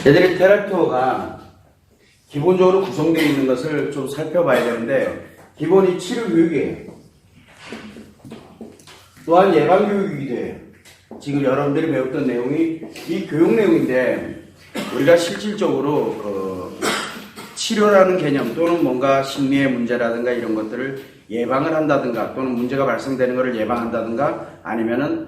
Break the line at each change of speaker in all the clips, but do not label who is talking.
얘들이 테라피어가 기본적으로 구성되어 있는 것을 좀 살펴봐야 되는데, 기본이 치료교육이에요. 또한 예방교육이기도 해요. 지금 여러분들이 배웠던 내용이 이 교육 내용인데, 우리가 실질적으로 치료라는 개념 또는 뭔가 심리의 문제라든가 이런 것들을 예방을 한다든가 또는 문제가 발생되는 것을 예방한다든가 아니면은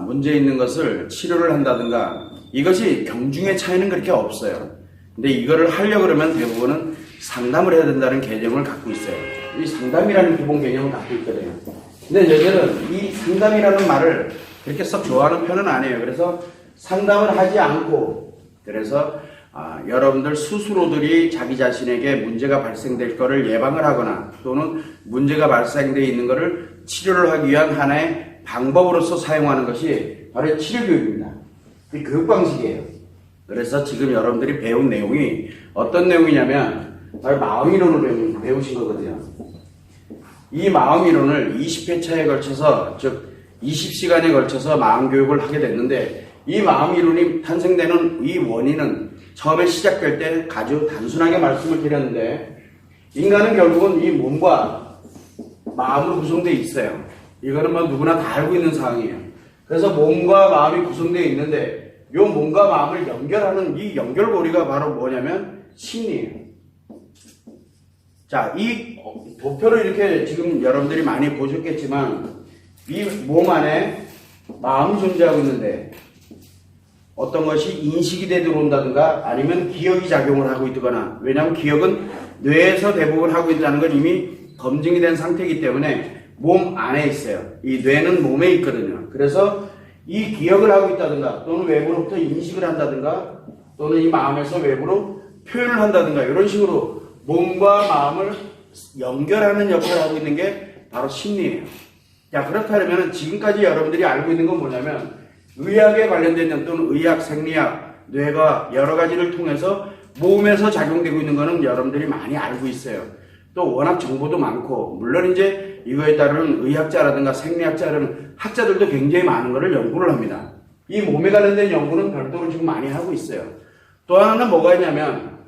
문제 있는 것을 치료를 한다든가, 이것이 경중의 차이는 그렇게 없어요. 근데 이거를 하려고 그러면 대부분은 상담을 해야 된다는 개념을 갖고 있어요. 이 상담이라는 기본 개념을 갖고 있거든요. 근데 얘들은 이 상담이라는 말을 그렇게 썩 좋아하는 편은 아니에요. 그래서 상담을 하지 않고, 그래서 여러분들 스스로들이 자기 자신에게 문제가 발생될 거를 예방을 하거나 또는 문제가 발생되어 있는 거를 치료를 하기 위한 하나의 방법으로서 사용하는 것이 바로 치료교육입니다. 이 교육 방식이에요. 그래서 지금 여러분들이 배운 내용이 어떤 내용이냐면 바로 마음이론을 배우신 거거든요. 이 마음이론을 20회차에 걸쳐서, 즉 20시간에 걸쳐서 마음교육을 하게 됐는데, 이 마음이론이 탄생되는 이 원인은 처음에 시작될 때 아주 단순하게 말씀을 드렸는데, 인간은 결국은 이 몸과 마음으로 구성되어 있어요. 이거는 뭐 누구나 다 알고 있는 사항이에요. 그래서 몸과 마음이 구성되어 있는데, 이 몸과 마음을 연결하는 이 연결고리가 바로 뭐냐면 심리예요. 자, 이 도표를 이렇게 지금 여러분들이 많이 보셨겠지만, 이 몸 안에 마음이 존재하고 있는데 어떤 것이 인식이 돼 들어온다든가 아니면 기억이 작용을 하고 있거나, 왜냐하면 기억은 뇌에서 대부분 하고 있다는 건 이미 검증이 된 상태이기 때문에 몸 안에 있어요. 이 뇌는 몸에 있거든요. 그래서 이 기억을 하고 있다든가 또는 외부로부터 인식을 한다든가 또는 이 마음에서 외부로 표현을 한다든가 이런 식으로 몸과 마음을 연결하는 역할을 하고 있는 게 바로 심리예요. 자, 그렇다면 지금까지 여러분들이 알고 있는 건 뭐냐면 의학에 관련된 점 또는 의학, 생리학, 뇌가 여러 가지를 통해서 몸에서 작용되고 있는 거는 여러분들이 많이 알고 있어요. 또 워낙 정보도 많고, 물론 이제 이거에 따른 의학자라든가 생리학자라는 학자들도 굉장히 많은 거를 연구를 합니다. 이 몸에 관련된 연구는 별도로 지금 많이 하고 있어요. 또 하나는 뭐가 있냐면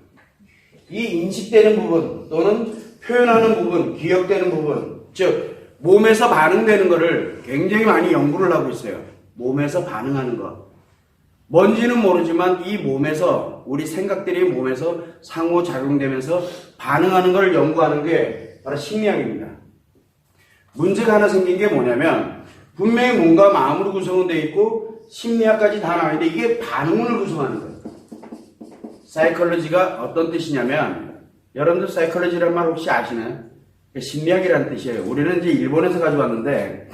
이 인식되는 부분 또는 표현하는 부분, 기억되는 부분, 즉 몸에서 반응되는 거를 굉장히 많이 연구를 하고 있어요. 몸에서 반응하는 것. 뭔지는 모르지만 이 몸에서, 우리 생각들이 몸에서 상호작용되면서 반응하는 걸 연구하는 게 바로 심리학입니다. 문제가 하나 생긴 게 뭐냐면, 분명히 몸과 마음으로 구성되어 있고 심리학까지 다 나와 있는데 이게 반응을 구성하는 거예요. 사이콜로지가 어떤 뜻이냐면, 여러분들 사이콜로지란 말 혹시 아시나요? 심리학이라는 뜻이에요. 우리는 이제 일본에서 가져왔는데,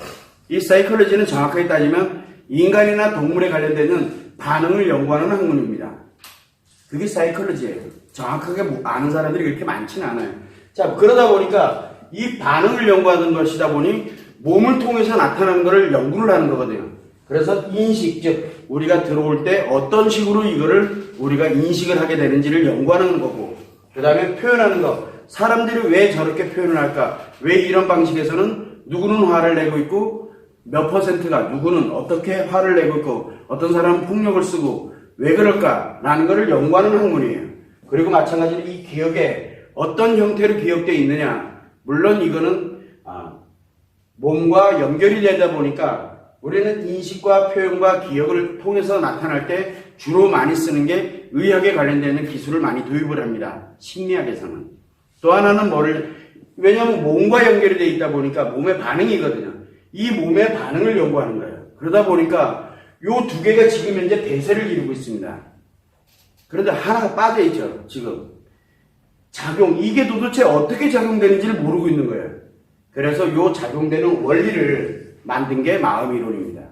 이 사이콜로지는 정확하게 따지면 인간이나 동물에 관련되는 반응을 연구하는 학문입니다. 그게 사이콜로지예요. 정확하게 아는 사람들이 그렇게 많지는 않아요. 자, 그러다 보니까 이 반응을 연구하는 것이다 보니 몸을 통해서 나타나는 것을 연구를 하는 거거든요. 그래서 인식, 즉 우리가 들어올 때 어떤 식으로 이거를 우리가 인식을 하게 되는지를 연구하는 거고, 그 다음에 표현하는 거. 사람들이 왜 저렇게 표현을 할까? 왜 이런 방식에서는 누구는 화를 내고 있고 몇 퍼센트가, 누구는 어떻게 화를 내고 있고 어떤 사람은 폭력을 쓰고 왜 그럴까라는 것을 연구하는 학문이에요. 그리고 마찬가지로 이 기억에 어떤 형태로 기억되어 있느냐, 물론 이거는 몸과 연결이 되다 보니까 우리는 인식과 표현과 기억을 통해서 나타날 때 주로 많이 쓰는 게 의학에 관련되는 기술을 많이 도입을 합니다. 심리학에서는. 또 하나는 왜냐하면 몸과 연결이 되어 있다 보니까 몸의 반응이거든요. 이 몸의 반응을 연구하는 거예요. 그러다 보니까 요 두 개가 지금 현재 대세를 이루고 있습니다. 그런데 하나가 빠져있죠, 지금. 작용, 이게 도대체 어떻게 작용되는지를 모르고 있는 거예요. 그래서 요 작용되는 원리를 만든 게 마음이론입니다.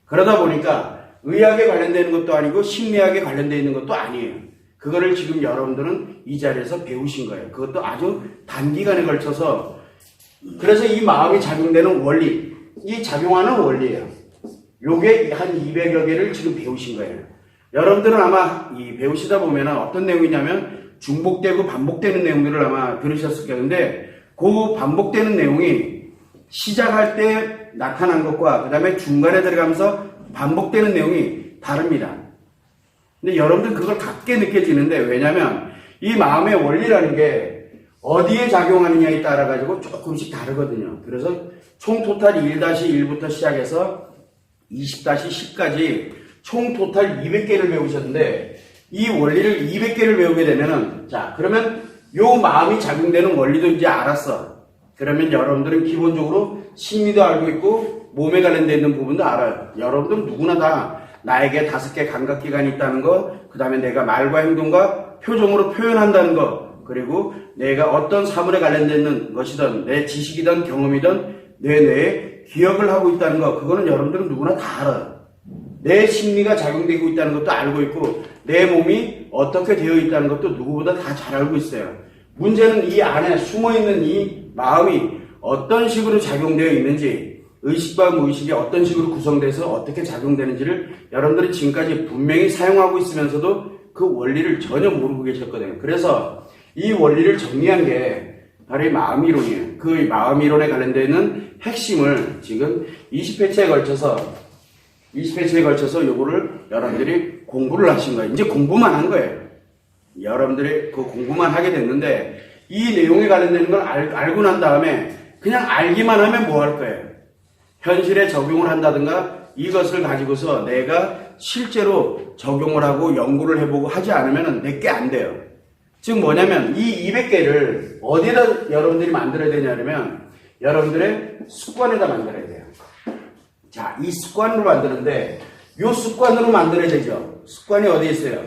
그러다 보니까 의학에 관련되는 것도 아니고 심리학에 관련되어 있는 것도 아니에요. 그거를 지금 여러분들은 이 자리에서 배우신 거예요. 그것도 아주 단기간에 걸쳐서. 그래서 이 마음이 작용되는 원리, 이 작용하는 원리예요. 요게 한 200여 개를 지금 배우신 거예요. 여러분들은 아마 배우시다 보면 어떤 내용이냐면 중복되고 반복되는 내용들을 아마 들으셨을 텐데, 그 반복되는 내용이 시작할 때 나타난 것과 그 다음에 중간에 들어가면서 반복되는 내용이 다릅니다. 근데 여러분들 그걸 갖게 느껴지는데, 왜냐면 이 마음의 원리라는 게 어디에 작용하느냐에 따라 가지고 조금씩 다르거든요. 그래서 총 토탈 1-1부터 시작해서 20-10까지 총 토탈 200개를 배우셨는데, 이 원리를 200개를 배우게 되면은, 자, 그러면 요 마음이 작용되는 원리도 이제 알았어. 그러면 여러분들은 기본적으로 심리도 알고 있고 몸에 관련되어 있는 부분도 알아요. 여러분들은 누구나 다 나에게 5개 감각기관이 있다는 거, 그 다음에 내가 말과 행동과 표정으로 표현한다는 거, 그리고 내가 어떤 사물에 관련되는 것이든 내 지식이든 경험이든 내 뇌에 기억을 하고 있다는 거, 그거는 여러분들은 누구나 다 알아요. 내 심리가 작용되고 있다는 것도 알고 있고 내 몸이 어떻게 되어 있다는 것도 누구보다 다 잘 알고 있어요. 문제는 이 안에 숨어있는 이 마음이 어떤 식으로 작용되어 있는지, 의식과 무의식이 어떤 식으로 구성돼서 어떻게 작용되는지를 여러분들이 지금까지 분명히 사용하고 있으면서도 그 원리를 전혀 모르고 계셨거든요. 그래서 이 원리를 정리한 게 바로 이 마음이론이에요. 그 마음이론에 관련되어 있는 핵심을 지금 20회차에 걸쳐서 요거를 여러분들이 공부를 하신 거예요. 이제 공부만 한 거예요. 여러분들이 그 공부만 하게 됐는데, 이 내용에 관련되는 걸 알고 난 다음에 그냥 알기만 하면 뭐 할 거예요? 현실에 적용을 한다든가 이것을 가지고서 내가 실제로 적용을 하고 연구를 해보고 하지 않으면 내게 안 돼요. 즉 뭐냐면 이 200개를 어디에다 여러분들이 만들어야 되냐면 여러분들의 습관에다 만들어야 돼요. 자, 이 습관으로 만드는데 이 습관으로 만들어야 되죠. 습관이 어디에 있어요?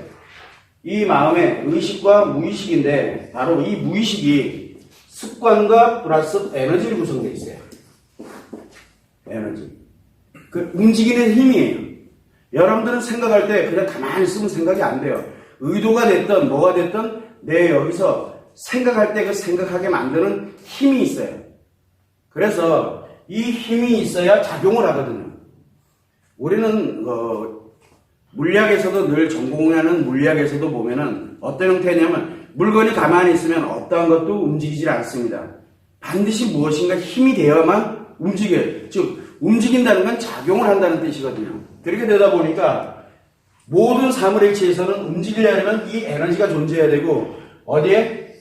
이 마음의 의식과 무의식인데 바로 이 무의식이 습관과 플러스 에너지로 구성되어 있어요. 에너지. 그 움직이는 힘이에요. 여러분들은 생각할 때 그냥 가만히 있으면 생각이 안 돼요. 의도가 됐든 뭐가 됐든 내 여기서 생각할 때 그 생각하게 만드는 힘이 있어요. 그래서 이 힘이 있어야 작용을 하거든요. 우리는 물리학에서도 늘 전공하는 물리학에서도 보면은 어떤 형태냐면 물건이 가만히 있으면 어떠한 것도 움직이질 않습니다. 반드시 무엇인가 힘이 되어야만 움직여요. 즉 움직인다는 건 작용을 한다는 뜻이거든요. 그렇게 되다 보니까 모든 사물일체에서는 움직이려면 이 에너지가 존재해야 되고 어디에?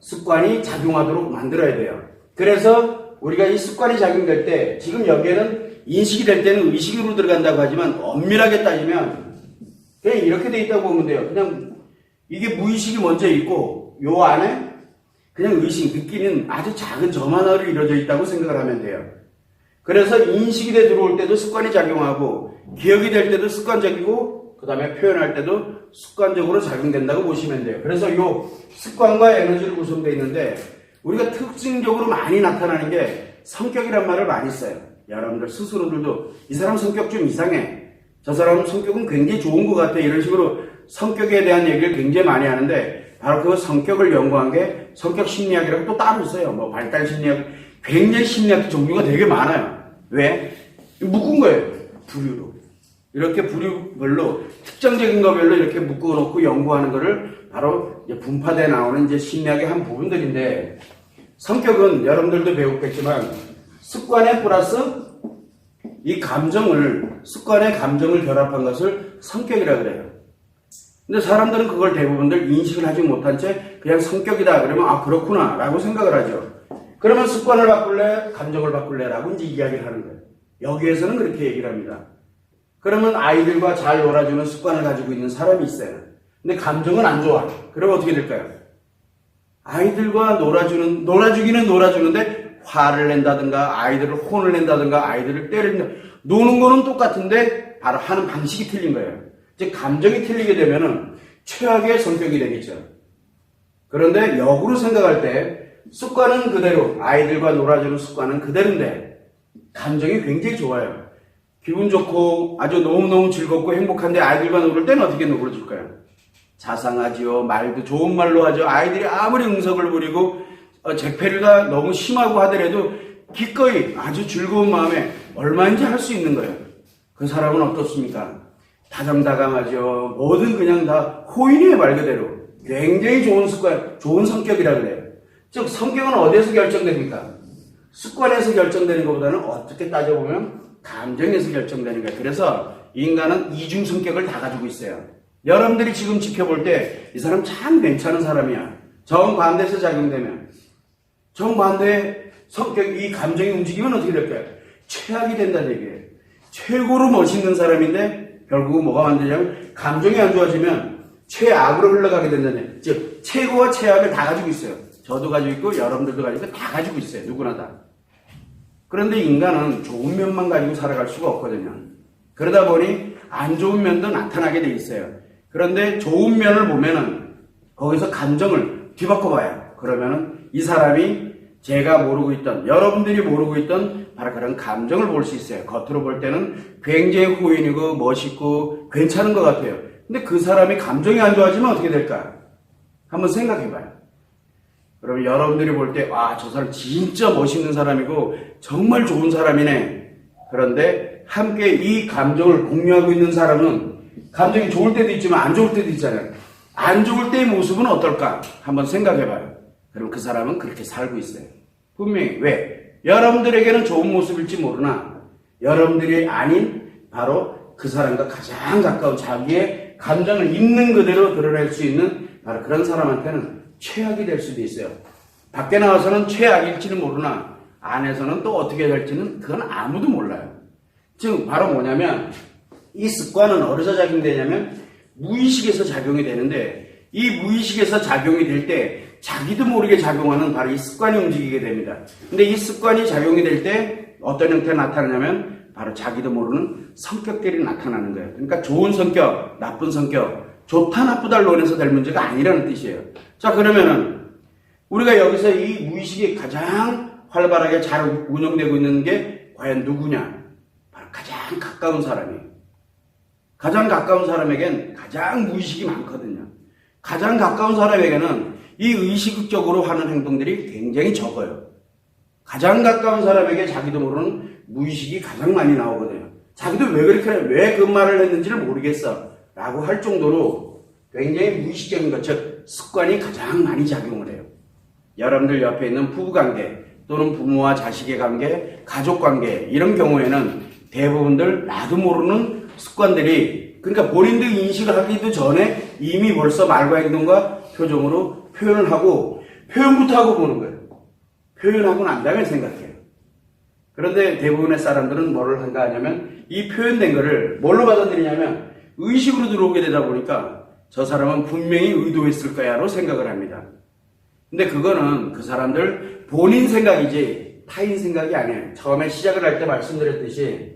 습관이 작용하도록 만들어야 돼요. 그래서 우리가 이 습관이 작용될 때 지금 여기에는 인식이 될 때는 의식으로 들어간다고 하지만 엄밀하게 따지면 그냥 이렇게 돼 있다고 보면 돼요. 그냥 이게 무의식이 먼저 있고 요 안에 그냥 의식, 느끼는 아주 작은 점 하나로 이루어져 있다고 생각을 하면 돼요. 그래서 인식이 돼 들어올 때도 습관이 작용하고 기억이 될 때도 습관적이고 그 다음에 표현할 때도 습관적으로 작용된다고 보시면 돼요. 그래서 요 습관과 에너지로 구성되어 있는데 우리가 특징적으로 많이 나타나는 게 성격이란 말을 많이 써요. 여러분들 스스로들도 이 사람 성격 좀 이상해. 저 사람 성격은 굉장히 좋은 것 같아. 이런 식으로 성격에 대한 얘기를 굉장히 많이 하는데 바로 그 성격을 연구한 게 성격 심리학이라고 또 따로 있어요. 뭐 발달 심리학, 굉장히 심리학 종류가 되게 많아요. 왜? 묶은 거예요. 부류로. 이렇게 부류별로 특정적인 거별로 이렇게 묶어놓고 연구하는 거를 바로 이제 분파돼 나오는 이제 심리학의 한 부분들인데 성격은 여러분들도 배웠겠지만 습관에 플러스 이 감정을, 습관의 감정을 결합한 것을 성격이라 그래요. 근데 사람들은 그걸 대부분들 인식을 하지 못한 채 그냥 성격이다 그러면 아 그렇구나 라고 생각을 하죠. 그러면 습관을 바꿀래? 감정을 바꿀래? 라고 이제 이야기를 하는 거예요. 여기에서는 그렇게 얘기를 합니다. 그러면 아이들과 잘 놀아주는 습관을 가지고 있는 사람이 있어요. 근데 감정은 안 좋아. 그러면 어떻게 될까요? 아이들과 놀아주기는 놀아주는데 화를 낸다든가 아이들을 혼을 낸다든가 아이들을 때린다. 노는 거는 똑같은데 바로 하는 방식이 틀린 거예요. 즉 감정이 틀리게 되면은 최악의 성격이 되겠죠. 그런데 역으로 생각할 때 습관은 그대로, 아이들과 놀아주는 습관은 그대로인데 감정이 굉장히 좋아요. 기분 좋고 아주 너무너무 즐겁고 행복한데 아이들과 놀을 때는 어떻게 놀아줄까요? 자상하지요. 말도 좋은 말로 하죠. 아이들이 아무리 응석을 부리고 재패가 너무 심하고 하더라도 기꺼이 아주 즐거운 마음에 얼마인지 할 수 있는 거예요. 그 사람은 어떻습니까? 다정다감하죠. 뭐든 그냥 다 호인이에요. 말 그대로. 굉장히 좋은 습관, 좋은 성격이라 그래요. 즉 성격은 어디에서 결정됩니까? 습관에서 결정되는 것보다는 어떻게 따져보면 감정에서 결정되는 거예요. 그래서 인간은 이중 성격을 다 가지고 있어요. 여러분들이 지금 지켜볼 때 이 사람 참 괜찮은 사람이야. 정반대에서 작용되면 정반대의 성격, 이 감정이 움직이면 어떻게 될까요? 최악이 된다는 얘기예요. 최고로 멋있는 사람인데 결국은 뭐가 만드냐면 감정이 안 좋아지면 최악으로 흘러가게 된다는 얘기예요. 즉 최고와 최악을 다 가지고 있어요. 저도 가지고 있고 여러분들도 가지고 있고 다 가지고 있어요. 누구나 다. 그런데 인간은 좋은 면만 가지고 살아갈 수가 없거든요. 그러다 보니 안 좋은 면도 나타나게 돼 있어요. 그런데 좋은 면을 보면은 거기서 감정을 뒤바꿔 봐요. 그러면은 이 사람이 제가 모르고 있던, 여러분들이 모르고 있던 바로 그런 감정을 볼 수 있어요. 겉으로 볼 때는 굉장히 호인이고 멋있고 괜찮은 것 같아요. 근데 그 사람이 감정이 안 좋아지면 어떻게 될까? 한번 생각해 봐요. 그러면 여러분들이 볼 때, 와, 저 사람 진짜 멋있는 사람이고 정말 좋은 사람이네. 그런데 함께 이 감정을 공유하고 있는 사람은 감정이 좋을 때도 있지만 안 좋을 때도 있잖아요. 안 좋을 때의 모습은 어떨까? 한번 생각해봐요. 그럼 그 사람은 그렇게 살고 있어요. 분명히. 왜? 여러분들에게는 좋은 모습일지 모르나 여러분들이 아닌 바로 그 사람과 가장 가까운 자기의 감정을 있는 그대로 드러낼 수 있는 바로 그런 사람한테는 최악이 될 수도 있어요. 밖에 나와서는 최악일지는 모르나 안에서는 또 어떻게 될지는 그건 아무도 몰라요. 즉 바로 뭐냐면 이 습관은 어디서 작용되냐면 무의식에서 작용이 되는데 이 무의식에서 작용이 될 때 자기도 모르게 작용하는 바로 이 습관이 움직이게 됩니다. 근데 이 습관이 작용이 될 때 어떤 형태가 나타나냐면 바로 자기도 모르는 성격들이 나타나는 거예요. 그러니까 좋은 성격, 나쁜 성격, 좋다 나쁘다를 논해서 될 문제가 아니라는 뜻이에요. 자, 그러면은 우리가 여기서 이 무의식이 가장 활발하게 잘 운영되고 있는 게 과연 누구냐? 바로 가장 가까운 사람이에요. 가장 가까운 사람에겐 가장 무의식이 많거든요. 가장 가까운 사람에게는 이 의식적으로 하는 행동들이 굉장히 적어요. 가장 가까운 사람에게 자기도 모르는 무의식이 가장 많이 나오거든요. 자기도 왜 그렇게 왜 그 말을 했는지를 모르겠어 라고 할 정도로 굉장히 무의식적인 것, 즉 습관이 가장 많이 작용을 해요. 여러분들 옆에 있는 부부관계 또는 부모와 자식의 관계, 가족관계 이런 경우에는 대부분들 나도 모르는 습관들이 그러니까 본인도 인식을 하기도 전에 이미 벌써 말과 행동과 표정으로 표현을 하고 표현부터 하고 보는 거예요. 표현하고 난 다음에 생각해요. 그런데 대부분의 사람들은 뭐를 한가 하냐면 이 표현된 거를 뭘로 받아들이냐면 의식으로 들어오게 되다 보니까 저 사람은 분명히 의도했을 거야로 생각을 합니다. 근데 그거는 그 사람들 본인 생각이지 타인 생각이 아니에요. 처음에 시작을 할 때 말씀드렸듯이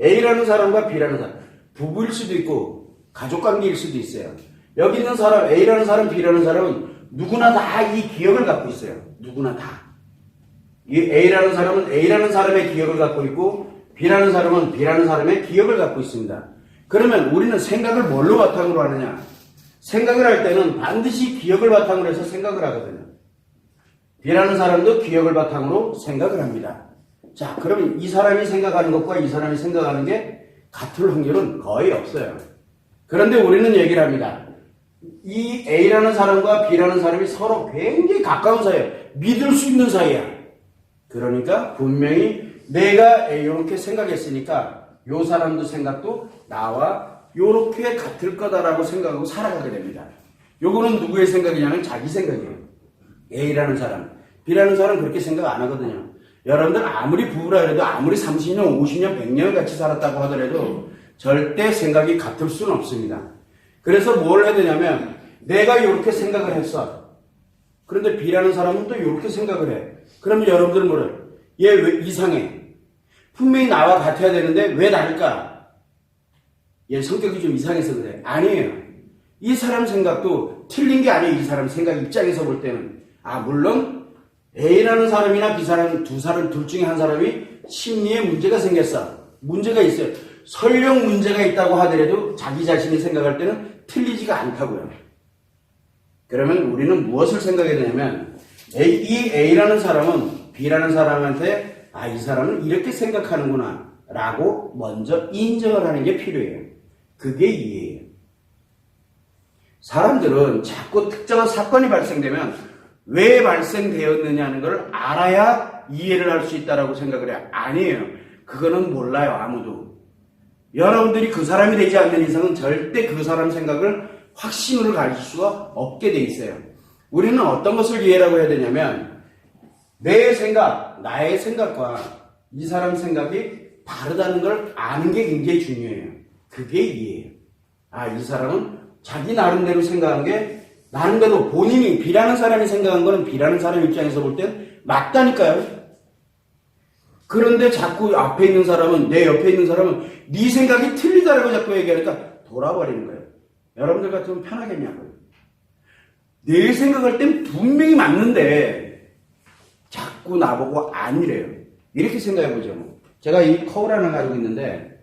A라는 사람과 B라는 사람, 부부일 수도 있고 가족관계일 수도 있어요. 여기 있는 사람 A라는 사람, B라는 사람은 누구나 다 이 기억을 갖고 있어요. 누구나 다. 이 A라는 사람은 A라는 사람의 기억을 갖고 있고 B라는 사람은 B라는 사람의 기억을 갖고 있습니다. 그러면 우리는 생각을 뭘로 바탕으로 하느냐? 생각을 할 때는 반드시 기억을 바탕으로 해서 생각을 하거든요. B라는 사람도 기억을 바탕으로 생각을 합니다. 자, 그러면 이 사람이 생각하는 것과 이 사람이 생각하는 게 같을 확률은 거의 없어요. 그런데 우리는 얘기를 합니다. 이 A라는 사람과 B라는 사람이 서로 굉장히 가까운 사이야. 믿을 수 있는 사이야. 그러니까 분명히 내가 이렇게 생각했으니까 이 사람도 생각도 나와 이렇게 같을 거다라고 생각하고 살아가게 됩니다. 요거는 누구의 생각이냐면 자기 생각이에요. A라는 사람, B라는 사람은 그렇게 생각 안 하거든요. 여러분들 아무리 부부라 해도 아무리 30년, 50년, 100년을 같이 살았다고 하더라도 절대 생각이 같을 수는 없습니다. 그래서 뭘 해야 되냐면 내가 이렇게 생각을 했어. 그런데 B라는 사람은 또 이렇게 생각을 해. 그러면 여러분들은 뭐래요? 얘 왜 이상해? 분명히 나와 같아야 되는데 왜 다를까? 얘 성격이 좀 이상해서 그래. 아니에요. 이 사람 생각도 틀린 게 아니에요. 이 사람 생각 입장에서 볼 때는. 물론 A라는 사람이나 B사람 두 사람 둘 중에 한 사람이 심리에 문제가 생겼어. 문제가 있어요. 설령 문제가 있다고 하더라도 자기 자신이 생각할 때는 틀리지가 않다고요. 그러면 우리는 무엇을 생각해야 되냐면 이 A라는 사람은 B라는 사람한테 이 사람은 이렇게 생각하는구나 라고 먼저 인정을 하는 게 필요해요. 그게 이해예요. 사람들은 자꾸 특정한 사건이 발생되면 왜 발생되었느냐는 걸 알아야 이해를 할 수 있다라고 생각을 해요. 아니에요. 그거는 몰라요. 아무도. 여러분들이 그 사람이 되지 않는 이상은 절대 그 사람 생각을 확신으로 가르칠 수가 없게 돼 있어요. 우리는 어떤 것을 이해라고 해야 되냐면 내 생각, 나의 생각과 이 사람 생각이 다르다는 걸 아는 게 굉장히 중요해요. 그게 이해예요. 아, 이 사람은 자기 나름대로 생각한 게 나름대로 본인이 B라는 사람이 생각한 거는 B라는 사람 입장에서 볼 땐 맞다니까요. 그런데 자꾸 앞에 있는 사람은, 내 옆에 있는 사람은 네 생각이 틀리다라고 자꾸 얘기하니까 돌아버리는 거예요. 여러분들 같으면 편하겠냐고요. 내 생각할 땐 분명히 맞는데 자꾸 나보고 아니래요. 이렇게 생각해보죠. 제가 이 거울 하나 가지고 있는데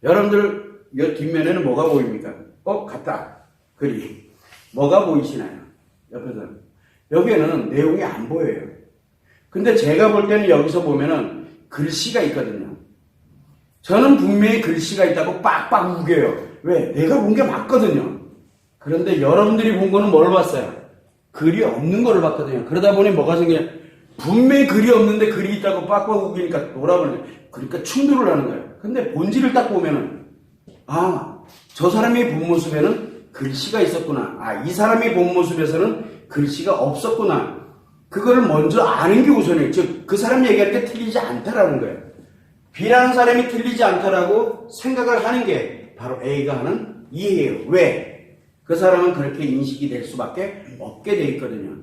여러분들 이 뒷면에는 뭐가 보입니까? 같다. 글이. 뭐가 보이시나요? 옆에서. 여기에는 내용이 안 보여요. 근데 제가 볼 때는 여기서 보면은 글씨가 있거든요. 저는 분명히 글씨가 있다고 빡빡 우겨요. 왜? 내가 본 게 맞거든요. 그런데 여러분들이 본 거는 뭘 봤어요? 글이 없는 거를 봤거든요. 그러다 보니 뭐가 생겨요? 분명히 글이 없는데 글이 있다고 빡빡 우기니까 돌아버려요. 그러니까 충돌을 하는 거예요. 근데 본질을 딱 보면은 저 사람의 본 모습에는 글씨가 있었구나. 이 사람이 본 모습에서는 글씨가 없었구나. 그거를 먼저 아는 게 우선이에요. 즉, 그 사람이 얘기할 때 틀리지 않다라는 거예요. B라는 사람이 틀리지 않다라고 생각을 하는 게 바로 A가 하는 이해예요. 왜? 그 사람은 그렇게 인식이 될 수밖에 없게 돼 있거든요.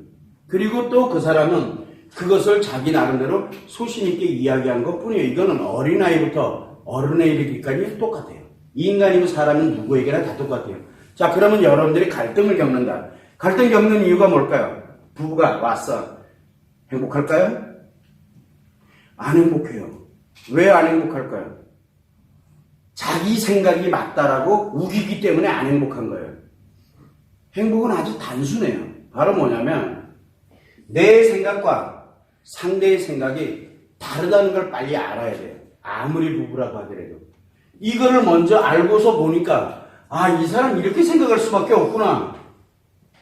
그리고 또 그 사람은 그것을 자기 나름대로 소신 있게 이야기한 것 뿐이에요. 이거는 어린아이부터 어른에 이르기까지 똑같아요. 인간이고 사람은 누구에게나 다 똑같아요. 자, 그러면 여러분들이 갈등을 겪는다. 갈등 겪는 이유가 뭘까요? 부부가 왔어. 행복할까요? 안 행복해요. 왜 안 행복할까요? 자기 생각이 맞다라고 우기기 때문에 안 행복한 거예요. 행복은 아주 단순해요. 바로 뭐냐면 내 생각과 상대의 생각이 다르다는 걸 빨리 알아야 돼요. 아무리 부부라고 하더라도. 이거를 먼저 알고서 보니까 이 사람 이렇게 생각할 수밖에 없구나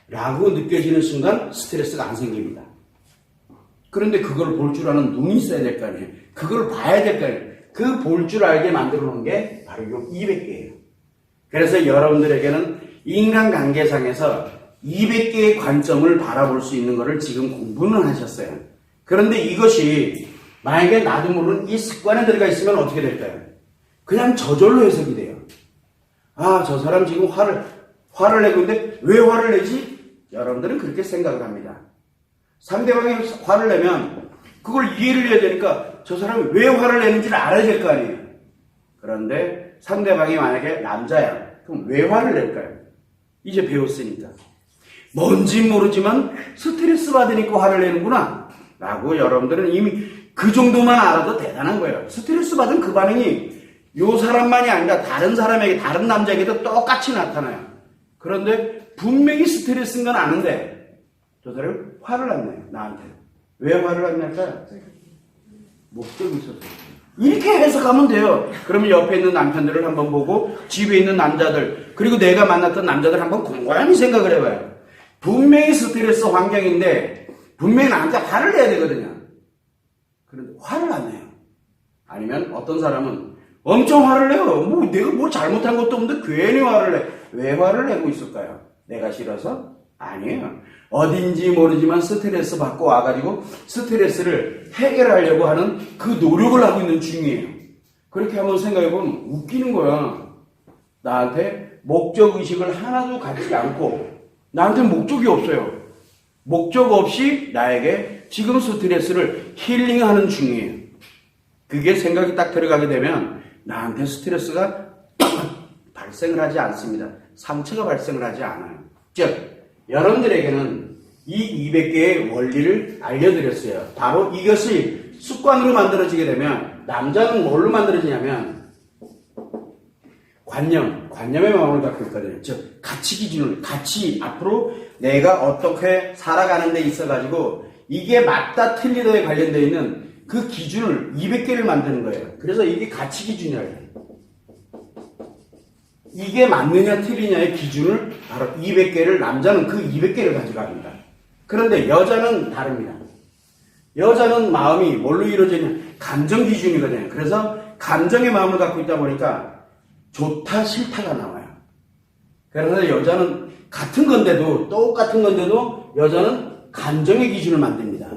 라고 느껴지는 순간 스트레스가 안 생깁니다. 그런데 그걸 볼 줄 아는 눈이 있어야 될 거 아니에요. 그걸 봐야 될 거 아니에요. 그 볼 줄 알게 만들어 놓은 게 바로 이 200개예요. 그래서 여러분들에게는 인간관계상에서 200개의 관점을 바라볼 수 있는 것을 지금 공부는 하셨어요. 그런데 이것이 만약에 나도 모르는 이 습관에 들어가 있으면 어떻게 될까요? 그냥 저절로 해석이 돼요. 저 사람 지금 화를 내고 있는데 왜 화를 내지? 여러분들은 그렇게 생각을 합니다. 상대방이 화를 내면 그걸 이해를 해야 되니까 저 사람이 왜 화를 내는지를 알아야 될 거 아니에요. 그런데 상대방이 만약에 남자야. 그럼 왜 화를 낼까요? 이제 배웠으니까. 뭔지 모르지만 스트레스 받으니까 화를 내는구나 라고 여러분들은 이미 그 정도만 알아도 대단한 거예요. 스트레스 받은 그 반응이 요 사람만이 아니라 다른 사람에게, 다른 남자에게도 똑같이 나타나요. 그런데 분명히 스트레스인 건 아는데 저 사람이 화를 안 내요. 나한테. 왜 화를 안 낼까요? 목적이 있어서. 이렇게 해석하면 돼요. 그러면 옆에 있는 남편들을 한번 보고 집에 있는 남자들 그리고 내가 만났던 남자들 한번 곰곰이 생각을 해봐요. 분명히 스트레스 환경인데 분명히 나한테 화를 내야 되거든요. 그런데 화를 안 내요. 아니면 어떤 사람은 엄청 화를 내요. 내가 뭐 잘못한 것도 없는데 괜히 화를 내. 왜 화를 내고 있을까요? 내가 싫어서? 아니에요. 어딘지 모르지만 스트레스 받고 와가지고 스트레스를 해결하려고 하는 그 노력을 하고 있는 중이에요. 그렇게 한번 생각해보면 웃기는 거야. 나한테 목적의식을 하나도 갖지 않고 나한테 목적이 없어요. 목적 없이 나에게 지금 스트레스를 힐링하는 중이에요. 그게 생각이 딱 들어가게 되면 나한테 스트레스가 발생을 하지 않습니다. 상처가 발생을 하지 않아요. 즉 여러분들에게는 이 200개의 원리를 알려드렸어요. 바로 이것이 습관으로 만들어지게 되면 남자는 뭘로 만들어지냐면 관념의 마음을 갖고 있거든요. 즉 가치 기준을, 앞으로 내가 어떻게 살아가는 데 있어가지고 이게 맞다 틀리다에 관련되어 있는 그 기준을 200개를 만드는 거예요. 그래서 이게 가치 기준이에요. 이게 맞느냐 틀리냐의 기준을 바로 200개를 남자는 그 200개를 가져갑니다. 그런데 여자는 다릅니다. 여자는 마음이 뭘로 이루어지냐? 감정 기준이거든요. 그래서 감정의 마음을 갖고 있다 보니까 좋다 싫다가 나와요. 그래서 여자는 같은 건데도 똑같은 건데도 여자는 감정의 기준을 만듭니다.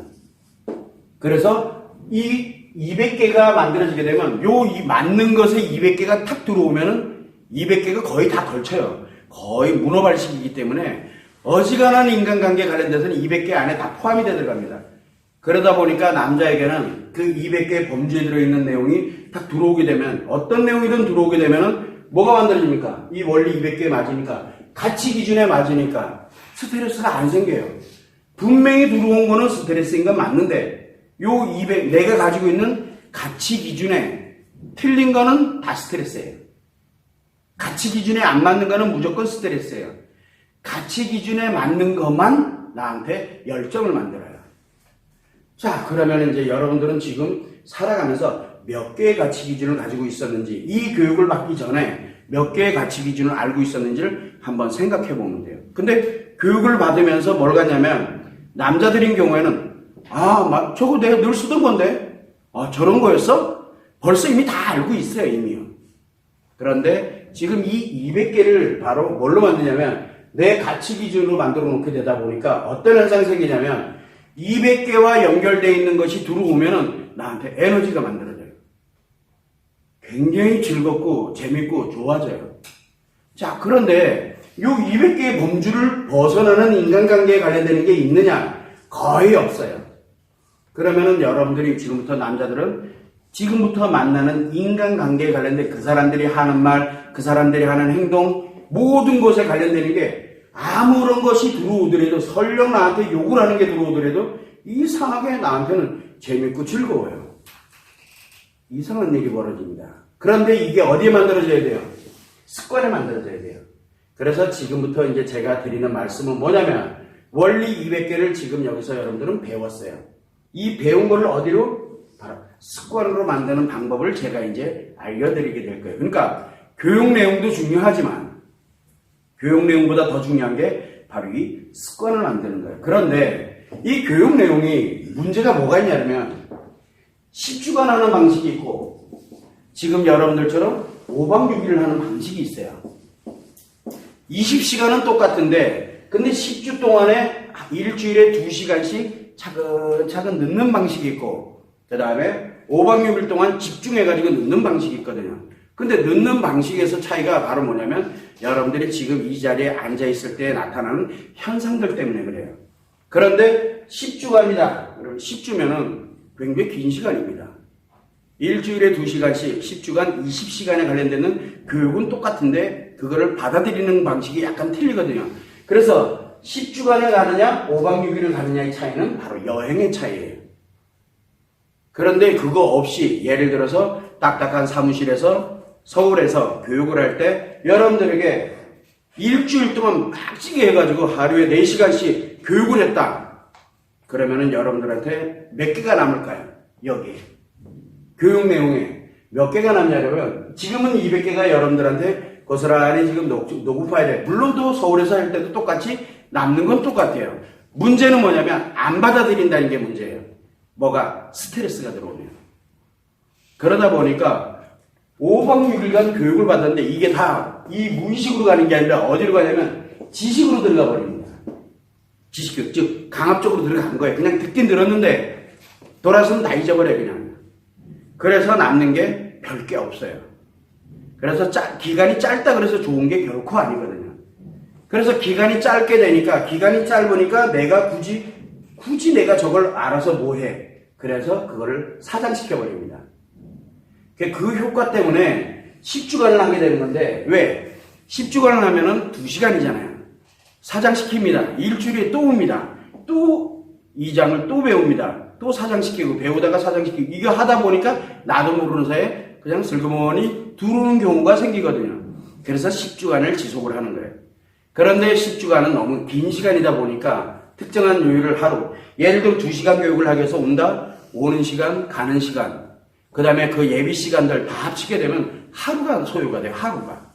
그래서 이 200개가 만들어지게 되면 이 맞는 것에 200개가 탁 들어오면은 200개가 거의 다 걸쳐요. 거의 문어발식이기 때문에 어지간한 인간관계에 관련돼서는 200개 안에 다 포함이 돼 들어갑니다. 그러다 보니까 남자에게는 그 200개 범주에 들어있는 내용이 딱 들어오게 되면 어떤 내용이든 들어오게 되면은 뭐가 만들어집니까? 이 원리 200개 맞으니까 가치 기준에 맞으니까 스트레스가 안 생겨요. 분명히 들어온 거는 스트레스인 건 맞는데 요 200 내가 가지고 있는 가치 기준에 틀린 거는 다 스트레스예요. 가치 기준에 안 맞는 거는 무조건 스트레스예요. 가치 기준에 맞는 것만 나한테 열정을 만들어요. 자, 그러면 이제 여러분들은 지금 살아가면서 몇 개의 가치 기준을 가지고 있었는지, 이 교육을 받기 전에 몇 개의 가치 기준을 알고 있었는지를 한번 생각해 보면 돼요. 근데 교육을 받으면서 뭘 갖냐면, 남자들인 경우에는, 저거 내가 늘 쓰던 건데, 저런 거였어? 벌써 이미 다 알고 있어요, 이미요. 그런데 지금 이 200개를 바로 뭘로 만드냐면, 내 가치 기준으로 만들어 놓게 되다 보니까 어떤 현상이 생기냐면, 200개와 연결되어 있는 것이 들어오면은 나한테 에너지가 만들어져요. 굉장히 즐겁고 재밌고 좋아져요. 자, 그런데 이 200개의 범주를 벗어나는 인간관계에 관련되는 게 있느냐? 거의 없어요. 그러면은 여러분들이 지금부터 남자들은 지금부터 만나는 인간관계에 관련된 그 사람들이 하는 말, 그 사람들이 하는 행동, 모든 것에 관련되는 게 아무런 것이 들어오더라도 설령 나한테 욕을 하는 게 들어오더라도 이상하게 나한테는 재밌고 즐거워요. 이상한 일이 벌어집니다. 그런데 이게 어디에 만들어져야 돼요? 습관에 만들어져야 돼요. 그래서 지금부터 이제 제가 드리는 말씀은 뭐냐면 원리 200개를 지금 여기서 여러분들은 배웠어요. 이 배운 거를 어디로? 바로 습관으로 만드는 방법을 제가 이제 알려드리게 될 거예요. 그러니까 교육 내용도 중요하지만 교육 내용보다 더 중요한 게 바로 이 습관을 만드는 거예요. 그런데 이 교육 내용이 문제가 뭐가 있냐면 10주간 하는 방식이 있고 지금 여러분들처럼 5박 6일을 하는 방식이 있어요. 20시간은 똑같은데 근데 10주 동안에 일주일에 2시간씩 차근차근 넣는 방식이 있고 그 다음에 5박 6일 동안 집중해가지고 넣는 방식이 있거든요. 근데 넣는 방식에서 차이가 바로 뭐냐면 여러분들이 지금 이 자리에 앉아있을 때 나타나는 현상들 때문에 그래요. 그런데 10주간이다. 그럼 10주면은 굉장히 긴 시간입니다. 일주일에 2시간씩 10주간 20시간에 관련되는 교육은 똑같은데 그거를 받아들이는 방식이 약간 틀리거든요. 그래서 10주간을 가느냐 5박 6일을 가느냐의 차이는 바로 여행의 차이예요. 그런데 그거 없이 예를 들어서 딱딱한 사무실에서 서울에서 교육을 할 때 여러분들에게 일주일 동안 빡시게 해가지고 하루에 4시간씩 교육을 했다. 그러면은 여러분들한테 몇 개가 남을까요? 여기 교육 내용에 몇 개가 남냐면 지금은 200개가 여러분들한테 고스란히 지금 녹음 파일에 물론 또 서울에서 할 때도 똑같이 남는 건 똑같아요. 문제는 뭐냐면 안 받아들인다는 게 문제예요. 뭐가? 스트레스가 들어오네요. 그러다 보니까 5박 6일간 교육을 받았는데 이게 다 이 무의식으로 가는 게 아니라 어디로 가냐면 지식으로 들어가 버립니다. 지식교육, 즉 강압적으로 들어간 거예요. 그냥 듣긴 들었는데 돌아서는 다 잊어버려요 그냥. 그래서 남는 게 별 게 없어요. 그래서 기간이 짧다 그래서 좋은 게 결코 아니거든요. 그래서 기간이 짧게 되니까 기간이 짧으니까 내가 굳이 내가 저걸 알아서 뭐해. 그래서 그거를 사장시켜 버립니다. 그 효과 때문에 10주간을 하게 되는 건데 왜? 10주간을 하면은 2시간이잖아요. 사장시킵니다. 일주일에 또 옵니다. 또 2장을 또 배웁니다. 또 사장시키고 배우다가 사장시키고 이거 하다 보니까 나도 모르는 사이에 그냥 슬그머니 들어오는 경우가 생기거든요. 그래서 10주간을 지속을 하는 거예요. 그런데 10주간은 너무 긴 시간이다 보니까 특정한 요일을 하루 예를 들어 2시간 교육을 하기 위해서 온다. 오는 시간, 가는 시간 그 다음에 그 예비 시간들 다 합치게 되면 하루가 소요가 돼요. 하루가.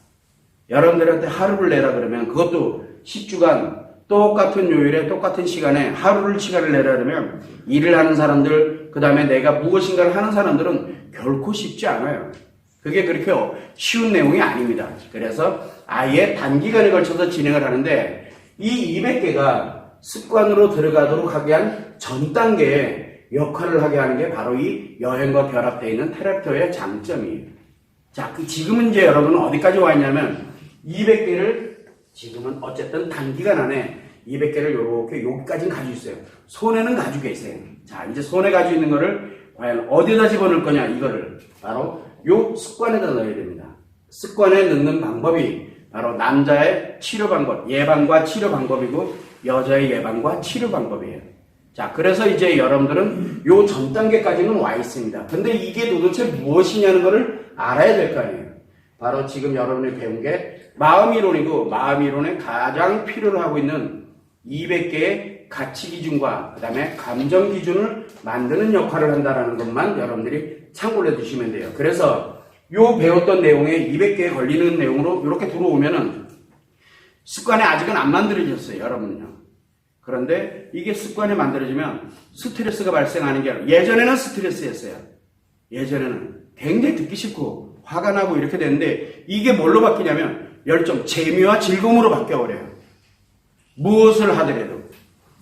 여러분들한테 하루를 내라 그러면 그것도 10주간 똑같은 요일에 똑같은 시간에 하루를 시간을 내라 그러면 일을 하는 사람들 그 다음에 내가 무엇인가를 하는 사람들은 결코 쉽지 않아요. 그게 그렇게 쉬운 내용이 아닙니다. 그래서 아예 단기간에 걸쳐서 진행을 하는데 이 200개가 습관으로 들어가도록 하게 한 전 단계의 역할을 하게 하는 게 바로 이 여행과 결합되어 있는 테라피어의 장점이에요. 자, 지금은 이제 여러분은 어디까지 와 있냐면 200개를 지금은 어쨌든 단기간 안에 200개를 요렇게 여기까지는 가지고 있어요. 손에는 가지고 계세요. 자, 이제 손에 가지고 있는 거를 과연 어디다 집어넣을 거냐, 이거를 바로 요 습관에다 넣어야 됩니다. 습관에 넣는 방법이 바로 남자의 치료 방법, 예방과 치료 방법이고 여자의 예방과 치료 방법이에요. 자, 그래서 이제 여러분들은 요 전 단계까지는 와 있습니다. 근데 이게 도대체 무엇이냐는 거를 알아야 될 거 아니에요. 바로 지금 여러분이 배운 게 마음이론이고, 마음이론에 가장 필요로 하고 있는 200개의 가치 기준과 그 다음에 감정 기준을 만드는 역할을 한다는 것만 여러분들이 참고를 해두시면 돼요. 그래서 요 배웠던 내용에 200개에 걸리는 내용으로 이렇게 들어오면은 습관이 아직은 안 만들어졌어요, 여러분요. 그런데 이게 습관이 만들어지면 스트레스가 발생하는 게 아니라, 예전에는 스트레스였어요. 예전에는 굉장히 듣기 싫고 화가 나고 이렇게 됐는데 이게 뭘로 바뀌냐면 열정, 재미와 즐거움으로 바뀌어버려요. 무엇을 하더라도.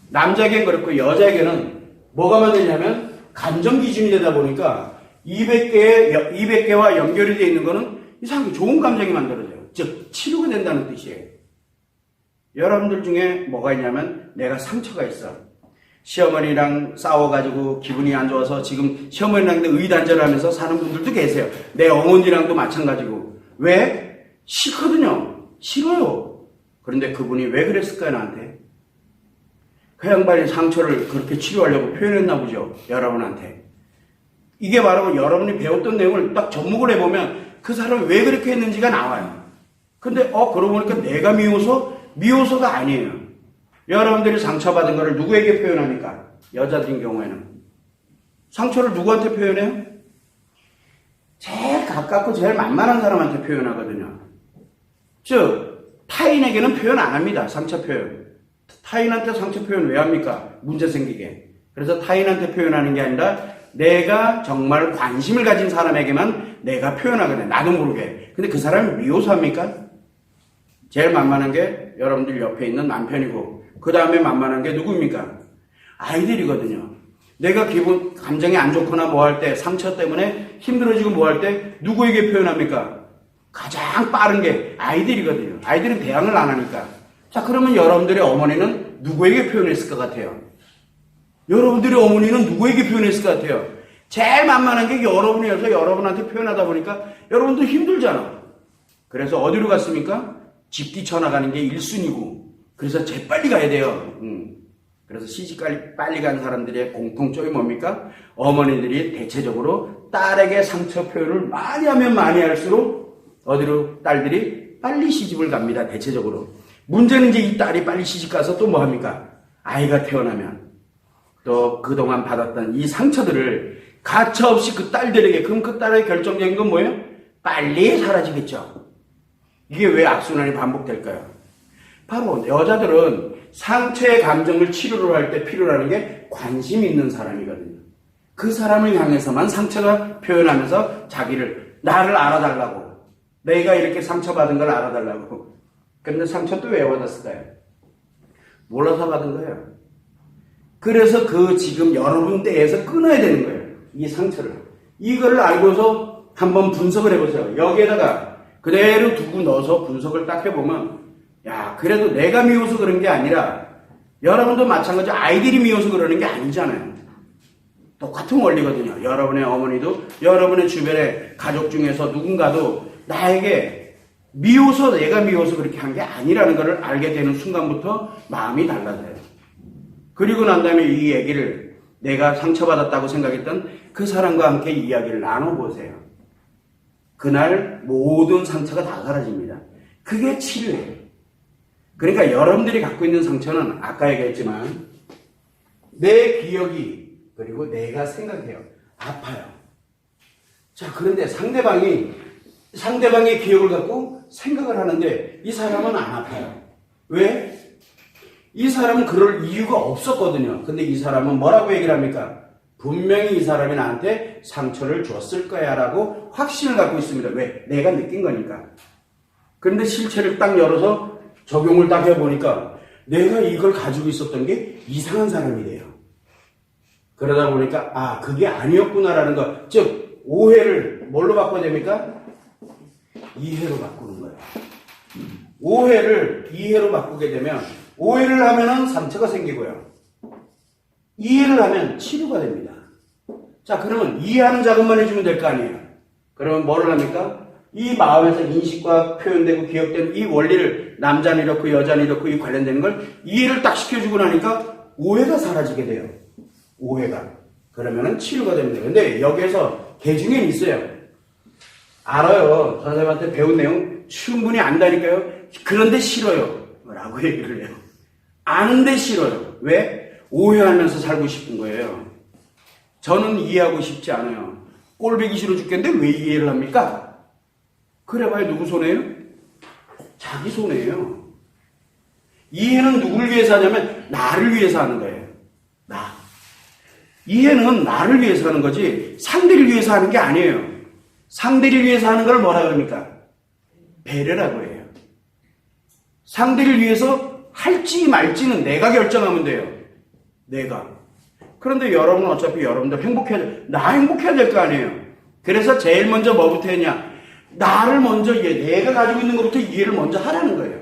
남자에겐 그렇고 여자에게는 뭐가 만들냐면 감정 기준이 되다 보니까 200개와 연결이 되어 있는 거는 이상하게 좋은 감정이 만들어져요. 즉 치료가 된다는 뜻이에요. 여러분들 중에 뭐가 있냐면 내가 상처가 있어. 시어머니랑 싸워가지고 기분이 안 좋아서 지금 시어머니랑 의단절을 하면서 사는 분들도 계세요. 내 어머니랑도 마찬가지고. 왜? 싫거든요. 싫어요. 그런데 그분이 왜 그랬을까요, 나한테? 그 양반이 상처를 그렇게 치료하려고 표현했나 보죠, 여러분한테. 이게 바로 여러분이 배웠던 내용을 딱 접목을 해보면 그 사람이 왜 그렇게 했는지가 나와요. 근데 그러고 보니까 내가 미워서가 아니에요. 여러분들이 상처받은 거를 누구에게 표현합니까? 여자들인 경우에는. 상처를 누구한테 표현해요? 제일 가깝고 제일 만만한 사람한테 표현하거든요. 즉, 타인에게는 표현 안 합니다. 상처 표현. 타인한테 상처 표현 왜 합니까? 문제 생기게. 그래서 타인한테 표현하는 게 아니라 내가 정말 관심을 가진 사람에게만 내가 표현하거든요. 나도 모르게. 근데 그 사람이 미워서 합니까? 제일 만만한 게 여러분들 옆에 있는 남편이고 그 다음에 만만한 게 누구입니까? 아이들이거든요. 내가 감정이 안 좋거나 뭐 할 때, 상처 때문에 힘들어지고 뭐 할 때 누구에게 표현합니까? 가장 빠른 게 아이들이거든요. 아이들은 대항을 안 하니까. 자, 그러면 여러분들의 어머니는 누구에게 표현했을 것 같아요? 여러분들의 어머니는 누구에게 표현했을 것 같아요? 제일 만만한 게 여러분이어서 여러분한테 표현하다 보니까 여러분도 힘들잖아. 그래서 어디로 갔습니까? 집 뛰쳐나가는 게 1순위고 그래서 재빨리 가야 돼요. 그래서 시집 빨리 간 사람들의 공통점이 뭡니까? 어머니들이 대체적으로 딸에게 상처 표현을 많이 하면 많이 할수록 어디로 딸들이 빨리 시집을 갑니다. 대체적으로. 문제는 이제 이 딸이 빨리 시집 가서 또 뭐 합니까? 아이가 태어나면 또 그동안 받았던 이 상처들을 가차없이 그 딸들에게, 그럼 그 딸의 결정적인 건 뭐예요? 빨리 사라지겠죠. 이게 왜 악순환이 반복될까요? 바로 여자들은 상처의 감정을 치료를 할 때 필요로 하는 게 관심 있는 사람이거든요. 그 사람을 향해서만 상처가 표현하면서 나를 알아달라고. 내가 이렇게 상처받은 걸 알아달라고. 그런데 상처 또 왜 받았을까요? 몰라서 받은 거예요. 그래서 지금 여러분 때에서 끊어야 되는 거예요. 이 상처를. 이거를 알고서 한번 분석을 해보세요. 여기에다가 그대로 두고 넣어서 분석을 딱 해보면, 야, 그래도 내가 미워서 그런 게 아니라 여러분도 마찬가지 아이들이 미워서 그러는 게 아니잖아요. 똑같은 원리거든요. 여러분의 어머니도 여러분의 주변의 가족 중에서 누군가도 나에게 내가 미워서 그렇게 한 게 아니라는 것을 알게 되는 순간부터 마음이 달라져요. 그리고 난 다음에 이 얘기를 내가 상처받았다고 생각했던 그 사람과 함께 이야기를 나눠보세요. 그날 모든 상처가 다 사라집니다. 그게 치료예요. 그러니까 여러분들이 갖고 있는 상처는 아까 얘기했지만 내 기억이 그리고 내가 생각해요. 아파요. 자, 그런데 상대방의 기억을 갖고 생각을 하는데 이 사람은 안 아파요. 왜? 이 사람은 그럴 이유가 없었거든요. 근데 이 사람은 뭐라고 얘기를 합니까? 분명히 이 사람이 나한테 상처를 줬을 거야 라고 확신을 갖고 있습니다. 왜? 내가 느낀 거니까. 그런데 실체를 딱 열어서 적용을 딱 해보니까 내가 이걸 가지고 있었던 게 이상한 사람이 돼요. 그러다 보니까 아 그게 아니었구나라는 거. 즉 오해를 뭘로 바꿔야 됩니까? 이해로 바꾸는 거예요. 오해를 이해로 바꾸게 되면 오해를 하면은 상처가 생기고요. 이해를 하면 치료가 됩니다. 자, 그러면 이해하는 작업만 해주면 될 거 아니에요. 그러면 뭐를 합니까? 이 마음에서 인식과 표현되고 기억되는 이 원리를 남자는 이렇고 여자는 이렇고 이 관련되는 걸 이해를 딱 시켜주고 나니까 오해가 사라지게 돼요. 오해가. 그러면은 치료가 됩니다. 근데 여기에서 개중에는 있어요. 알아요. 선생님한테 배운 내용 충분히 안다니까요. 그런데 싫어요. 라고 얘기를 해요. 아는데 싫어요. 왜? 오해하면서 살고 싶은 거예요. 저는 이해하고 싶지 않아요. 꼴보기 싫어 죽겠는데 왜 이해를 합니까? 그래봐야 누구 손해예요? 자기 손해예요. 이해는 누굴 위해서 하냐면 나를 위해서 하는 거예요. 나. 이해는 나를 위해서 하는 거지 상대를 위해서 하는 게 아니에요. 상대를 위해서 하는 걸 뭐라 그럽니까? 배려라고 해요. 상대를 위해서 할지 말지는 내가 결정하면 돼요. 내가. 그런데 여러분은 어차피 여러분들 나 행복해야 될 거 아니에요. 그래서 제일 먼저 뭐부터 했냐? 나를 먼저 내가 가지고 있는 것부터 이해를 먼저 하라는 거예요.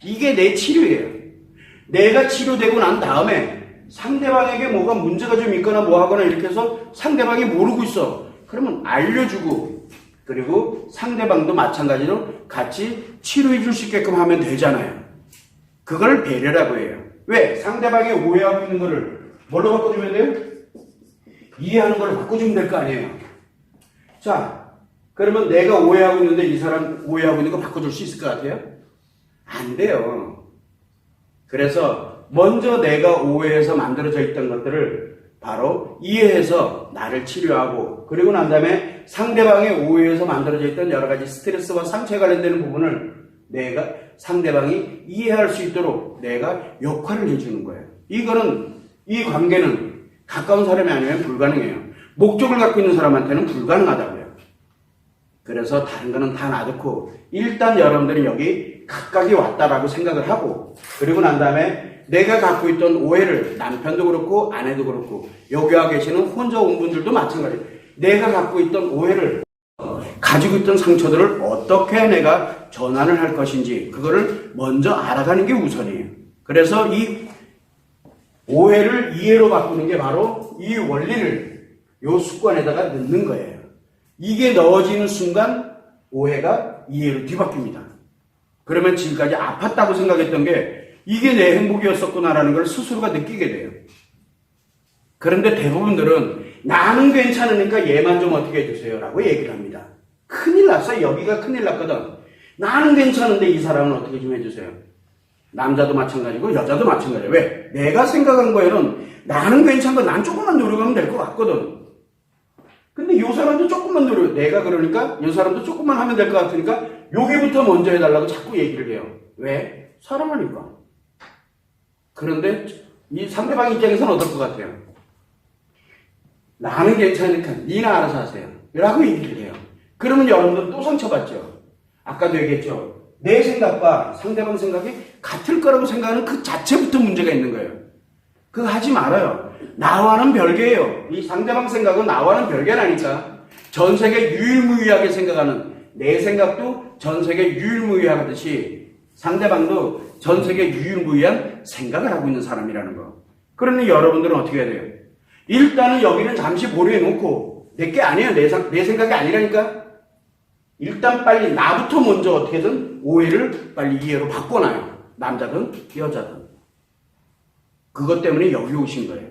이게 내 치료예요. 내가 치료되고 난 다음에 상대방에게 뭐가 문제가 좀 있거나 뭐 하거나 이렇게 해서 상대방이 모르고 있어. 그러면 알려주고 그리고 상대방도 마찬가지로 같이 치료해 줄 수 있게끔 하면 되잖아요. 그걸 배려라고 해요. 왜? 상대방이 오해하고 있는 거를 뭘로 바꿔주면 돼요? 이해하는 걸 바꿔주면 될 거 아니에요. 자, 그러면 내가 오해하고 있는데 이 사람 오해하고 있는 거 바꿔줄 수 있을 것 같아요? 안 돼요. 그래서 먼저 내가 오해해서 만들어져 있던 것들을 바로 이해해서 나를 치료하고 그리고 난 다음에 상대방의 오해해서 만들어져 있던 여러 가지 스트레스와 상처에 관련되는 부분을 내가 상대방이 이해할 수 있도록 내가 역할을 해주는 거예요. 이 관계는 가까운 사람이 아니면 불가능해요. 목적을 갖고 있는 사람한테는 불가능하다고요. 그래서 다른 거는 다 놔두고 일단 여러분들이 여기 각각이 왔다라고 생각을 하고 그리고 난 다음에 내가 갖고 있던 오해를 남편도 그렇고 아내도 그렇고 여기 와 계시는 혼자 온 분들도 마찬가지예요. 내가 갖고 있던 오해를 가지고 있던 상처들을 어떻게 내가 전환을 할 것인지 그거를 먼저 알아가는 게 우선이에요. 그래서 이 오해를 이해로 바꾸는 게 바로 이 원리를 요 습관에다가 넣는 거예요. 이게 넣어지는 순간 오해가 이해로 뒤바뀝니다. 그러면 지금까지 아팠다고 생각했던 게 이게 내 행복이었었구나라는 걸 스스로가 느끼게 돼요. 그런데 대부분들은 나는 괜찮으니까 얘만 좀 어떻게 해주세요 라고 얘기를 합니다. 큰일 났어. 여기가 큰일 났거든. 나는 괜찮은데 이 사람은 어떻게 좀 해주세요. 남자도 마찬가지고 여자도 마찬가지예요. 왜? 내가 생각한 거에는 나는 괜찮고 난 조금만 노력하면 될 것 같거든. 근데 이 사람도 조금만 노력, 내가 그러니까 이 사람도 조금만 하면 될 것 같으니까 여기부터 먼저 해달라고 자꾸 얘기를 해요. 왜? 사랑하니까. 그런데 이 상대방 입장에서는 어떨 것 같아요? 나는 괜찮으니까 니나 알아서 하세요. 라고 얘기를 해요. 그러면 여러분들 또 상처받죠. 아까도 얘기했죠. 내 생각과 상대방 생각이 같을 거라고 생각하는 그 자체부터 문제가 있는 거예요. 그거 하지 말아요. 나와는 별개예요. 이 상대방 생각은 나와는 별개라니까. 전 세계 유일무이하게 생각하는 내 생각도 전 세계 유일무이하듯이 상대방도 전 세계 유일무이한 생각을 하고 있는 사람이라는 거. 그러니 여러분들은 어떻게 해야 돼요? 일단은 여기는 잠시 보류해 놓고 내게 아니에요. 내 생각이 아니라니까. 일단 빨리 나부터 먼저 어떻게든 오해를 빨리 이해로 바꿔놔요. 남자든 여자든. 그것 때문에 여기 오신 거예요.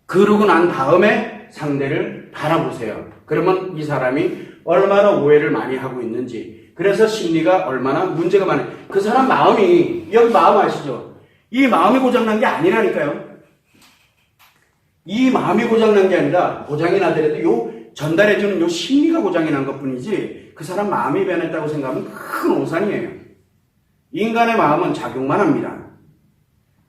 그러고 난 다음에 상대를 바라보세요. 그러면 이 사람이 얼마나 오해를 많이 하고 있는지, 그래서 심리가 얼마나 문제가 많아요. 그 사람 마음이, 여기 마음 아시죠? 이 마음이 고장난 게 아니라니까요. 이 마음이 고장난 게 아니라 고장이 나더라도 요 전달해주는 요 심리가 고장이 난 것 뿐이지 그 사람 마음이 변했다고 생각하면 큰 오산이에요. 인간의 마음은 작용만 합니다.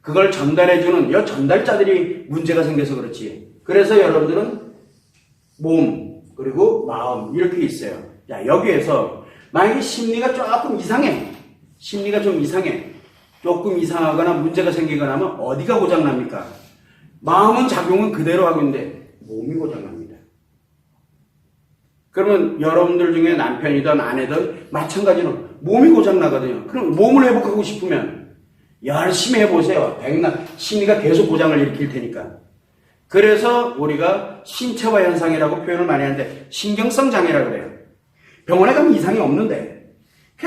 그걸 전달해주는 요 전달자들이 문제가 생겨서 그렇지 그래서 여러분들은 몸, 그리고 마음, 이렇게 있어요. 자, 여기에서 만약에 심리가 조금 이상해. 심리가 좀 이상해. 조금 이상하거나 문제가 생기거나 하면 어디가 고장납니까? 마음은 작용은 그대로 하고 있는데 몸이 고장납니다. 그러면 여러분들 중에 남편이든 아내든 마찬가지로 몸이 고장나거든요. 그럼 몸을 회복하고 싶으면 열심히 해보세요. 백날 심리가 계속 고장을 일으킬 테니까. 그래서 우리가 신체화 현상이라고 표현을 많이 하는데 신경성 장애라고 그래요. 병원에 가면 이상이 없는데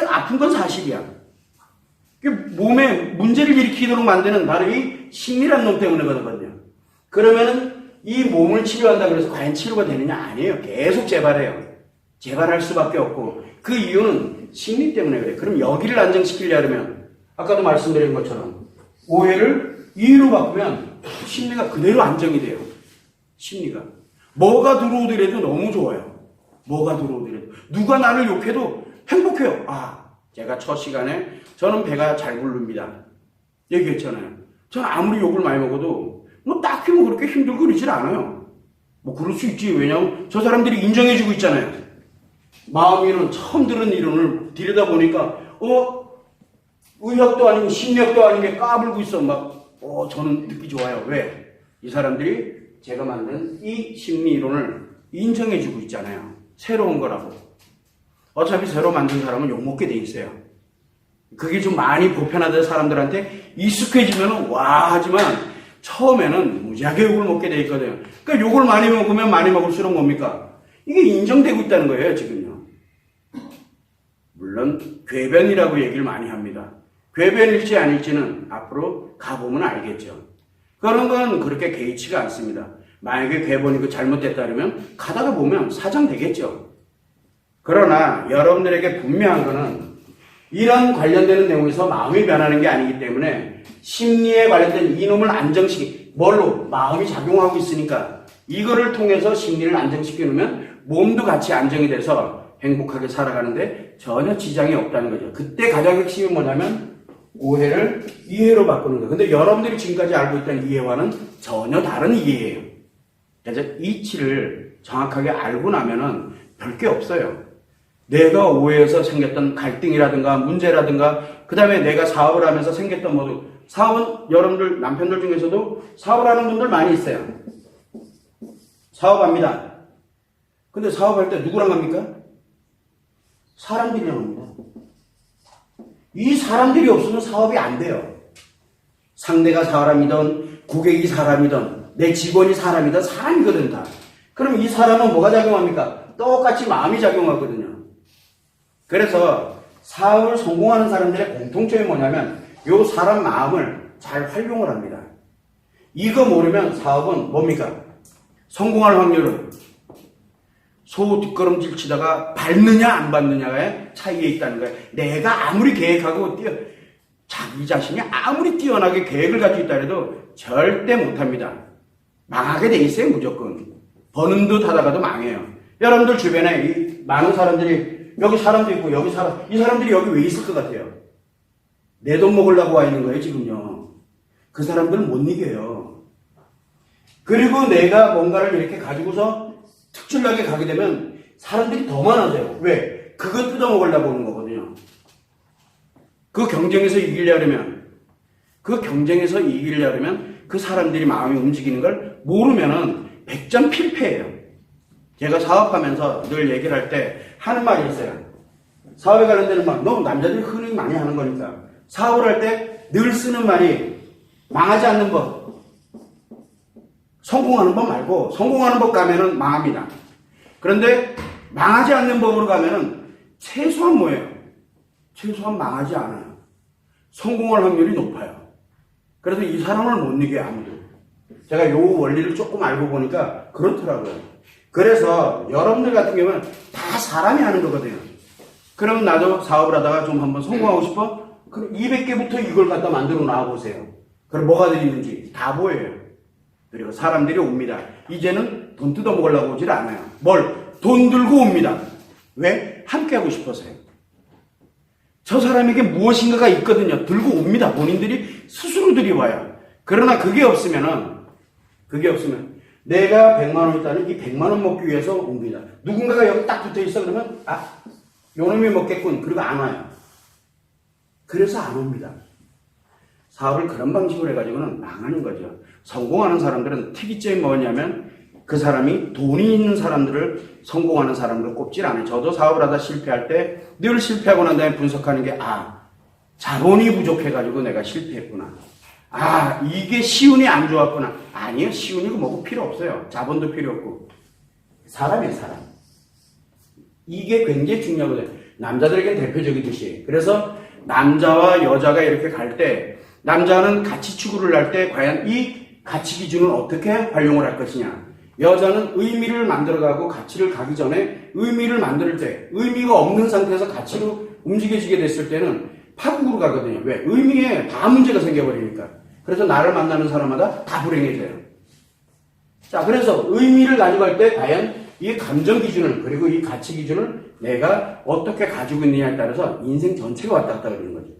아픈 건 사실이야. 몸에 문제를 일으키도록 만드는 바로 이 심리란 놈 때문에 그러거든요. 그러면은 이 몸을 치료한다 그래서 과연 치료가 되느냐? 아니에요. 계속 재발해요. 재발할 수밖에 없고 그 이유는 심리 때문에 그래요. 그럼 여기를 안정시키려면 아까도 말씀드린 것처럼 오해를 이해로 바꾸면 심리가 그대로 안정이 돼요. 심리가. 뭐가 들어오더라도 너무 좋아요. 뭐가 들어오더라도. 누가 나를 욕해도 행복해요. 제가 첫 시간에 저는 배가 잘 부릅니다. 얘기했잖아요. 저는 아무리 욕을 많이 먹어도 딱히 그렇게 힘들고 그러질 않아요. 그럴 수 있지. 왜냐하면 저 사람들이 인정해주고 있잖아요. 마음이론 처음 들은 이론을 들여다보니까 의학도 아니고 심리학도 아닌 게 까불고 있어. 저는 듣기 좋아요. 왜? 이 사람들이 제가 만든 이 심리 이론을 인정해주고 있잖아요. 새로운 거라고. 어차피 새로 만든 사람은 욕먹게 돼 있어요. 그게 좀 많이 보편화된 사람들한테 익숙해지면 와 하지만 처음에는 무지하게 욕을 먹게 돼 있거든요. 그러니까 욕을 많이 먹으면 많이 먹을수록 뭡니까? 이게 인정되고 있다는 거예요, 지금요. 물론 궤변이라고 얘기를 많이 합니다. 궤변일지 아닐지는 앞으로 가보면 알겠죠. 그런 건 그렇게 개의치가 않습니다. 만약에 궤변이 잘못됐다 그러면 가다가 보면 사정되겠죠. 그러나 여러분들에게 분명한 거는 이런 관련되는 내용에서 마음이 변하는 게 아니기 때문에 심리에 관련된 이놈을 안정시키 뭘로? 마음이 작용하고 있으니까 이거를 통해서 심리를 안정시켜 놓으면 몸도 같이 안정이 돼서 행복하게 살아가는데 전혀 지장이 없다는 거죠. 그때 가장 핵심이 뭐냐면 오해를 이해로 바꾸는 거예요. 근데 여러분들이 지금까지 알고 있던 이해와는 전혀 다른 이해예요. 그래서 이치를 정확하게 알고 나면은 별게 없어요. 내가 오해해서 생겼던 갈등이라든가 문제라든가 그 다음에 내가 사업을 하면서 생겼던 모두 사업은 여러분들 남편들 중에서도 사업을 하는 분들 많이 있어요. 사업합니다. 근데 사업할 때 누구랑 갑니까? 사람들이랑 합니다. 이 사람들이 없으면 사업이 안 돼요. 상대가 사람이든 고객이 사람이든 내 직원이 사람이든 사람이거든 다. 그럼 이 사람은 뭐가 작용합니까? 똑같이 마음이 작용하거든요. 그래서 사업을 성공하는 사람들의 공통점이 뭐냐면 요 사람 마음을 잘 활용을 합니다. 이거 모르면 사업은 뭡니까? 성공할 확률은 소 뒷걸음질 치다가 밟느냐 안 밟느냐의 차이에 있다는 거예요. 내가 아무리 계획하고 자기 자신이 아무리 뛰어나게 계획을 가지고 있다 해도 절대 못합니다. 망하게 돼 있어요. 무조건. 버는 듯 하다가도 망해요. 여러분들 주변에 이 많은 사람들이 여기 사람도 있고 여기 이 사람들이 여기 왜 있을 것 같아요? 내 돈 먹으려고 와 있는 거예요 지금요. 그 사람들은 못 이겨요. 그리고 내가 뭔가를 이렇게 가지고서 특출나게 가게 되면 사람들이 더 많아져요. 왜? 그거 뜯어먹으려고 오는 거거든요. 그 경쟁에서 이기려면 그 사람들이 마음이 움직이는 걸 모르면은 100점 필패예요. 제가 사업하면서 늘 얘기를 할 때 하는 말이 있어요. 사업에 관련되는 말, 너무 남자들이 흔히 많이 하는 거니까. 사업을 할 때 늘 쓰는 말이 망하지 않는 법. 성공하는 법 말고 성공하는 법 가면은 망합니다. 그런데 망하지 않는 법으로 가면은 최소한 뭐예요? 최소한 망하지 않아요. 성공할 확률이 높아요. 그래서 이 사람을 못 이겨요, 아무도. 제가 요 원리를 조금 알고 보니까 그렇더라고요. 그래서 여러분들 같은 경우는 다 사람이 하는 거거든요. 그러면 나도 사업을 하다가 좀 한번 성공하고 싶어? 그럼 200개부터 이걸 갖다 만들어 놔보세요. 그럼 뭐가 되는지 다 보여요. 그리고 사람들이 옵니다. 이제는 돈 뜯어먹으려고 오질 않아요. 돈 들고 옵니다. 왜? 함께 하고 싶어서요. 저 사람에게 무엇인가가 있거든요. 들고 옵니다. 본인들이 스스로들이 와요. 그러나 그게 없으면 내가 100만 원 있다는 이 100만 원 먹기 위해서 옮기자. 누군가가 여기 딱 붙어 있어 그러면 요놈이 먹겠군. 그리고 안 와요. 그래서 안 옵니다. 사업을 그런 방식으로 해가지고는 망하는 거죠. 성공하는 사람들은 특이점이 뭐냐면 그 사람이 돈이 있는 사람들을 성공하는 사람들을 꼽질 않아요. 저도 사업을 하다 실패할 때 늘 실패하고 난 다음에 분석하는 게 자본이 부족해가지고 내가 실패했구나. 이게 시운이 안 좋았구나. 아니요. 시운이고 뭐고 필요 없어요. 자본도 필요 없고. 사람이에요, 사람. 이게 굉장히 중요하거든요. 남자들에겐 대표적이듯이. 그래서 남자와 여자가 이렇게 갈 때 남자는 가치 추구를 할 때 과연 이 가치 기준을 어떻게 활용을 할 것이냐. 여자는 의미를 만들어가고 가치를 가기 전에 의미를 만들 때 의미가 없는 상태에서 가치로 움직여지게 됐을 때는 파국으로 가거든요. 왜? 의미에 다 문제가 생겨버리니까. 그래서 나를 만나는 사람마다 다 불행해져요. 자, 그래서 의미를 가지고 갈 때 과연 이 감정 기준을 그리고 이 가치 기준을 내가 어떻게 가지고 있느냐에 따라서 인생 전체가 왔다 갔다 그러는 거죠.